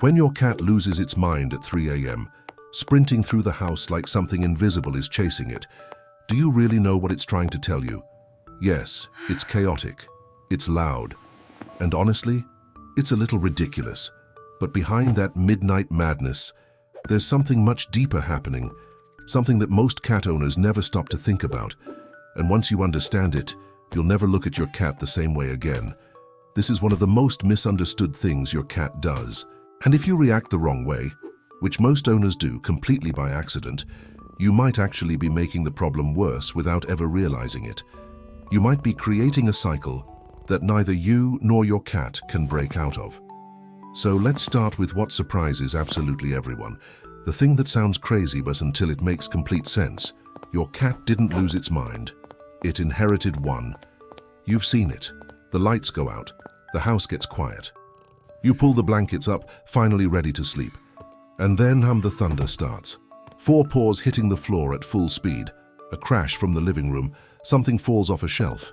When your cat loses its mind at 3 a.m., sprinting through the house like something invisible is chasing it, do you really know what it's trying to tell you? Yes, it's chaotic, it's loud, and honestly, it's a little ridiculous. But behind that midnight madness, there's something much deeper happening, something that most cat owners never stop to think about. And once you understand it, you'll never look at your cat the same way again. This is one of the most misunderstood things your cat does. And if you react the wrong way, which most owners do completely by accident, you might actually be making the problem worse without ever realizing it. You might be creating a cycle that neither you nor your cat can break out of. So let's start with what surprises absolutely everyone. The thing that sounds crazy, but until it makes complete sense. Your cat didn't lose its mind. It inherited one. You've seen it. The lights go out. The house gets quiet. You pull the blankets up, finally ready to sleep. And then the thunder starts. 4 paws hitting the floor at full speed. A crash from the living room. Something falls off a shelf.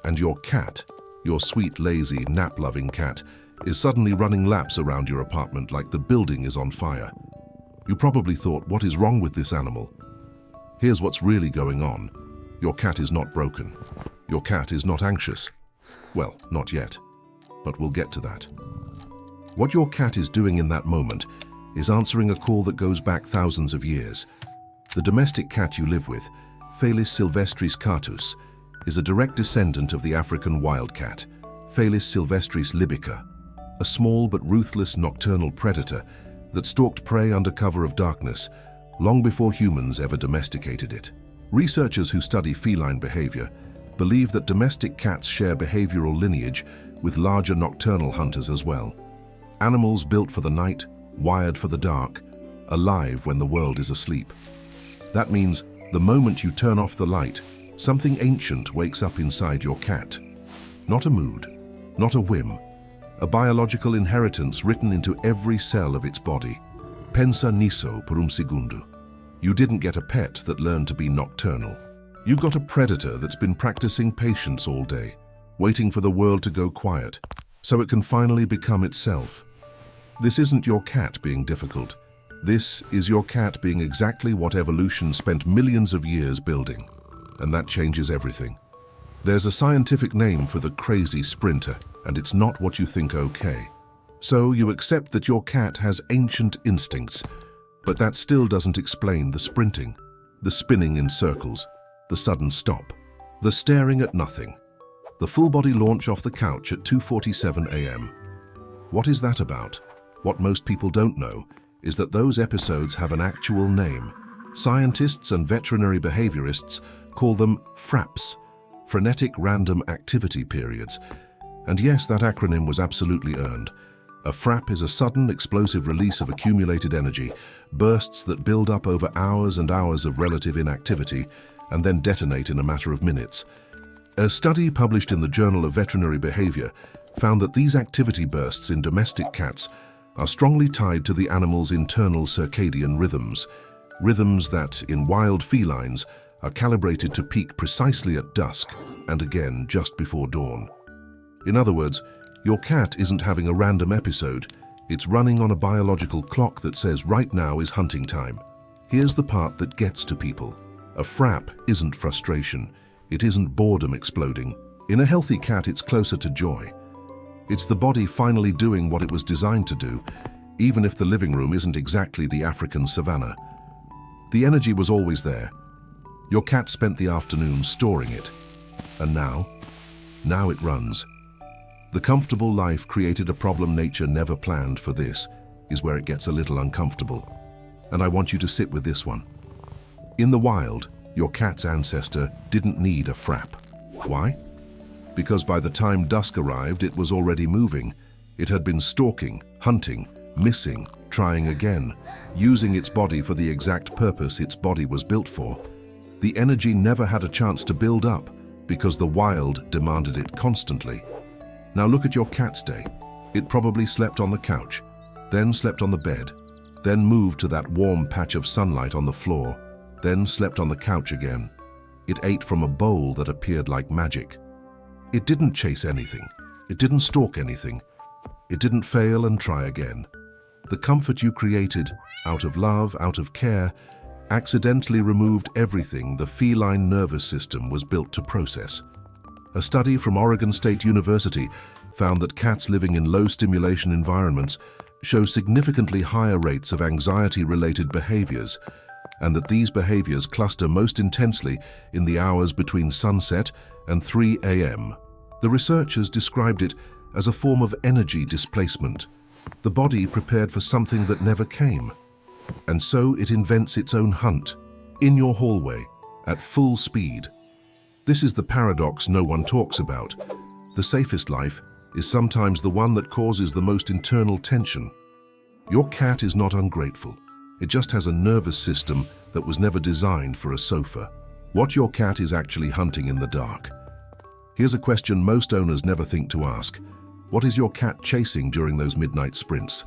And your cat, your sweet, lazy, nap-loving cat, is suddenly running laps around your apartment like the building is on fire. You probably thought, what is wrong with this animal? Here's what's really going on. Your cat is not broken. Your cat is not anxious. Well, not yet, but we'll get to that. What your cat is doing in that moment is answering a call that goes back thousands of years. The domestic cat you live with, Felis sylvestris catus, is a direct descendant of the African wildcat, Felis sylvestris libica, a small but ruthless nocturnal predator that stalked prey under cover of darkness long before humans ever domesticated it. Researchers who study feline behavior believe that domestic cats share behavioral lineage with larger nocturnal hunters as well. Animals built for the night, wired for the dark, alive when the world is asleep. That means the moment you turn off the light, something ancient wakes up inside your cat. Not a mood, not a whim, a biological inheritance written into every cell of its body. Pensa nisso per un segundo. You didn't get a pet that learned to be nocturnal. You got a predator that's been practicing patience all day, waiting for the world to go quiet, so it can finally become itself. This isn't your cat being difficult. This is your cat being exactly what evolution spent millions of years building. And that changes everything. There's a scientific name for the crazy sprinter, and it's not what you think okay. So you accept that your cat has ancient instincts, but that still doesn't explain the sprinting, the spinning in circles, the sudden stop, the staring at nothing, the full-body launch off the couch at 2:47 a.m. What is that about? What most people don't know is that those episodes have an actual name. Scientists and veterinary behaviorists call them FRAPs, frenetic random activity periods. And yes, that acronym was absolutely earned. A FRAP is a sudden, explosive release of accumulated energy, bursts that build up over hours and hours of relative inactivity and then detonate in a matter of minutes. A study published in the Journal of Veterinary Behavior found that these activity bursts in domestic cats are strongly tied to the animal's internal circadian rhythms, rhythms that, in wild felines, are calibrated to peak precisely at dusk and again just before dawn. In other words, your cat isn't having a random episode, it's running on a biological clock that says right now is hunting time. Here's the part that gets to people. A frap isn't frustration, it isn't boredom exploding. In a healthy cat, it's closer to joy. It's the body finally doing what it was designed to do, even if the living room isn't exactly the African savanna. The energy was always there. Your cat spent the afternoon storing it. And now it runs. The comfortable life created a problem nature never planned for. This is where it gets a little uncomfortable. And I want you to sit with this one. In the wild, your cat's ancestor didn't need a frap. Why? Because by the time dusk arrived, it was already moving. It had been stalking, hunting, missing, trying again, using its body for the exact purpose its body was built for. The energy never had a chance to build up because the wild demanded it constantly. Now look at your cat's day. It probably slept on the couch, then slept on the bed, then moved to that warm patch of sunlight on the floor, then slept on the couch again. It ate from a bowl that appeared like magic. It didn't chase anything. It didn't stalk anything. It didn't fail and try again. The comfort you created, out of love, out of care, accidentally removed everything the feline nervous system was built to process. A study from Oregon State University found that cats living in low-stimulation environments show significantly higher rates of anxiety-related behaviors, and that these behaviors cluster most intensely in the hours between sunset and 3 a.m. The researchers described it as a form of energy displacement, the body prepared for something that never came. And so it invents its own hunt, in your hallway, at full speed. This is the paradox no one talks about. The safest life is sometimes the one that causes the most internal tension. Your cat is not ungrateful. It just has a nervous system that was never designed for a sofa. What your cat is actually hunting in the dark? Here's a question most owners never think to ask. What is your cat chasing during those midnight sprints?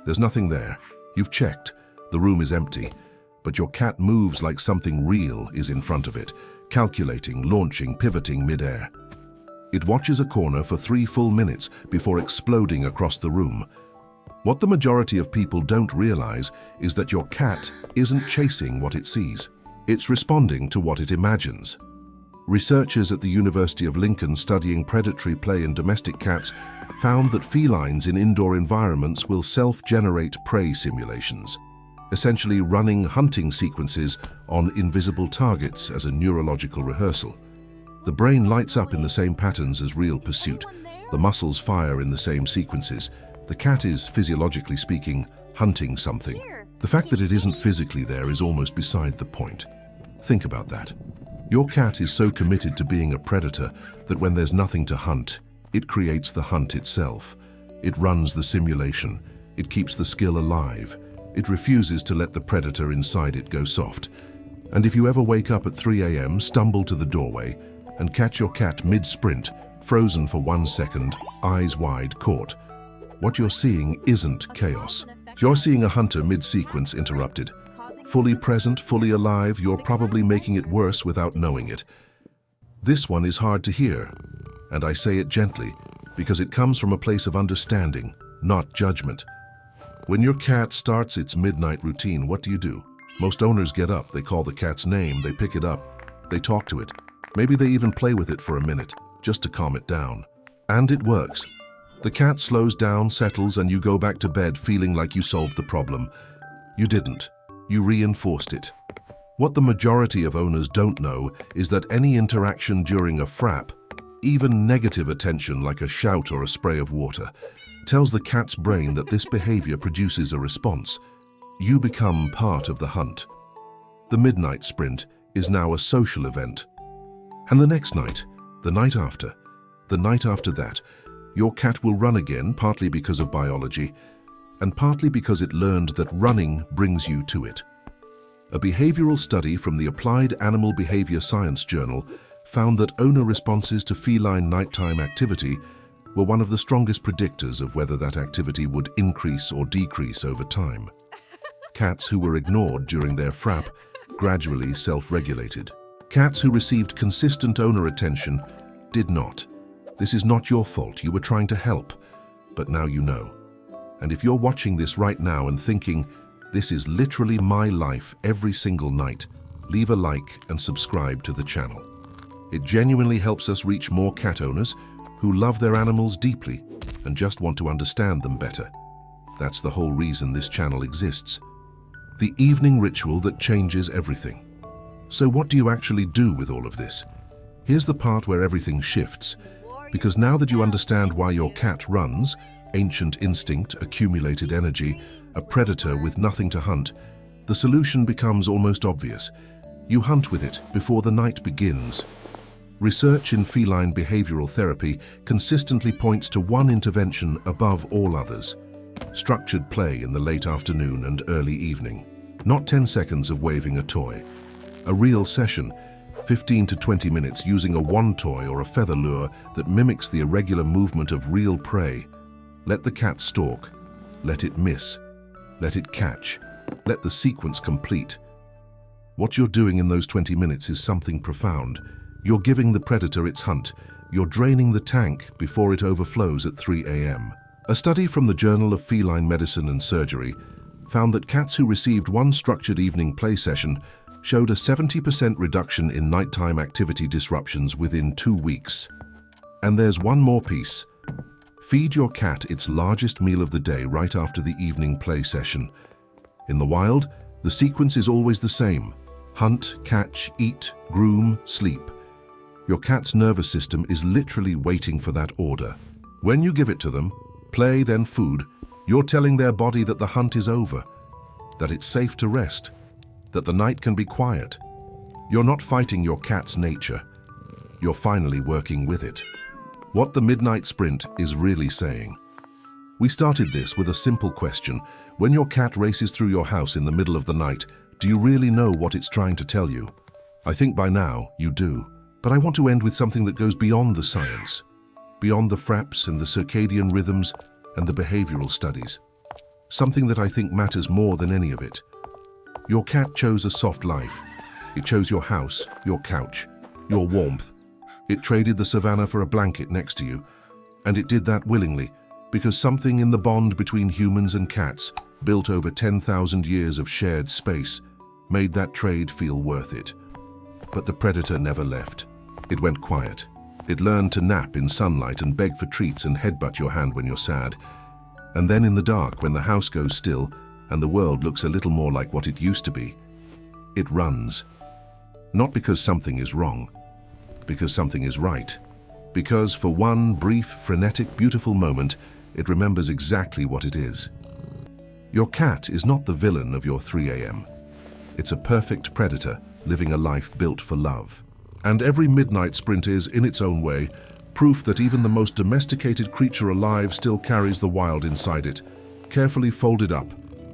There's nothing there. You've checked. The room is empty. But your cat moves like something real is in front of it, calculating, launching, pivoting mid-air. It watches a corner for 3 full minutes before exploding across the room. What the majority of people don't realize is that your cat isn't chasing what it sees. It's responding to what it imagines. Researchers at the University of Lincoln studying predatory play in domestic cats found that felines in indoor environments will self-generate prey simulations, essentially running hunting sequences on invisible targets as a neurological rehearsal. The brain lights up in the same patterns as real pursuit. The muscles fire in the same sequences. The cat is, physiologically speaking, hunting something. The fact that it isn't physically there is almost beside the point. Think about that. Your cat is so committed to being a predator that when there's nothing to hunt, it creates the hunt itself. It runs the simulation. It keeps the skill alive. It refuses to let the predator inside it go soft. And if you ever wake up at 3 a.m., stumble to the doorway, and catch your cat mid-sprint, frozen for 1 second, eyes wide, caught, what you're seeing isn't chaos. You're seeing a hunter mid-sequence interrupted. Fully present, fully alive, you're probably making it worse without knowing it. This one is hard to hear, and I say it gently, because it comes from a place of understanding, not judgment. When your cat starts its midnight routine, what do? Most owners get up, they call the cat's name, they pick it up, they talk to it. Maybe they even play with it for a minute, just to calm it down. And it works. The cat slows down, settles, and you go back to bed feeling like you solved the problem. You didn't. You reinforced it. What the majority of owners don't know is that any interaction during a frap, even negative attention like a shout or a spray of water, tells the cat's brain that this behavior produces a response. You become part of the hunt. The midnight sprint is now a social event. And the next night, the night after that, your cat will run again, partly because of biology, and partly because it learned that running brings you to it. A behavioral study from the Applied Animal Behavior Science Journal found that owner responses to feline nighttime activity were one of the strongest predictors of whether that activity would increase or decrease over time. Cats who were ignored during their frap gradually self-regulated. Cats who received consistent owner attention did not. This is not your fault. You were trying to help, but now you know. And if you're watching this right now and thinking, this is literally my life every single night, leave a like and subscribe to the channel. It genuinely helps us reach more cat owners who love their animals deeply and just want to understand them better. That's the whole reason this channel exists. The evening ritual that changes everything. So what do you actually do with all of this? Here's the part where everything shifts, because now that you understand why your cat runs, ancient instinct, accumulated energy, a predator with nothing to hunt, the solution becomes almost obvious. You hunt with it before the night begins. Research in feline behavioral therapy consistently points to one intervention above all others: structured play in the late afternoon and early evening. Not 10 seconds of waving a toy. A real session, 15 to 20 minutes using a wand toy or a feather lure that mimics the irregular movement of real prey. Let the cat stalk. Let it miss. Let it catch. Let the sequence complete. What you're doing in those 20 minutes is something profound. You're giving the predator its hunt. You're draining the tank before it overflows at 3 a.m. A study from the Journal of Feline Medicine and Surgery found that cats who received one structured evening play session showed a 70% reduction in nighttime activity disruptions within 2 weeks. And there's one more piece. Feed your cat its largest meal of the day right after the evening play session. In the wild, the sequence is always the same. Hunt, catch, eat, groom, sleep. Your cat's nervous system is literally waiting for that order. When you give it to them, play then food, you're telling their body that the hunt is over, that it's safe to rest, that the night can be quiet. You're not fighting your cat's nature. You're finally working with it. What the midnight sprint is really saying. We started this with a simple question. When your cat races through your house in the middle of the night, do you really know what it's trying to tell you? I think by now you do. But I want to end with something that goes beyond the science, beyond the fraps and the circadian rhythms and the behavioral studies. Something that I think matters more than any of it. Your cat chose a soft life. It chose your house, your couch, your warmth. It traded the savannah for a blanket next to you. And it did that willingly, because something in the bond between humans and cats, built over 10,000 years of shared space, made that trade feel worth it. But the predator never left. It went quiet. It learned to nap in sunlight and beg for treats and headbutt your hand when you're sad. And then in the dark, when the house goes still and the world looks a little more like what it used to be, it runs. Not because something is wrong, because something is right. Because for one brief, frenetic, beautiful moment, it remembers exactly what it is. Your cat is not the villain of your 3 a.m. It's a perfect predator living a life built for love. And every midnight sprint is, in its own way, proof that even the most domesticated creature alive still carries the wild inside it, carefully folded up,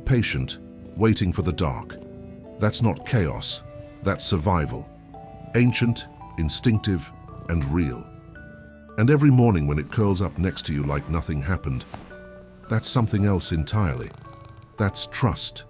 patient, waiting for the dark. That's not chaos, that's survival. Ancient, instinctive, and real. And every morning when it curls up next to you like nothing happened, that's something else entirely. That's trust.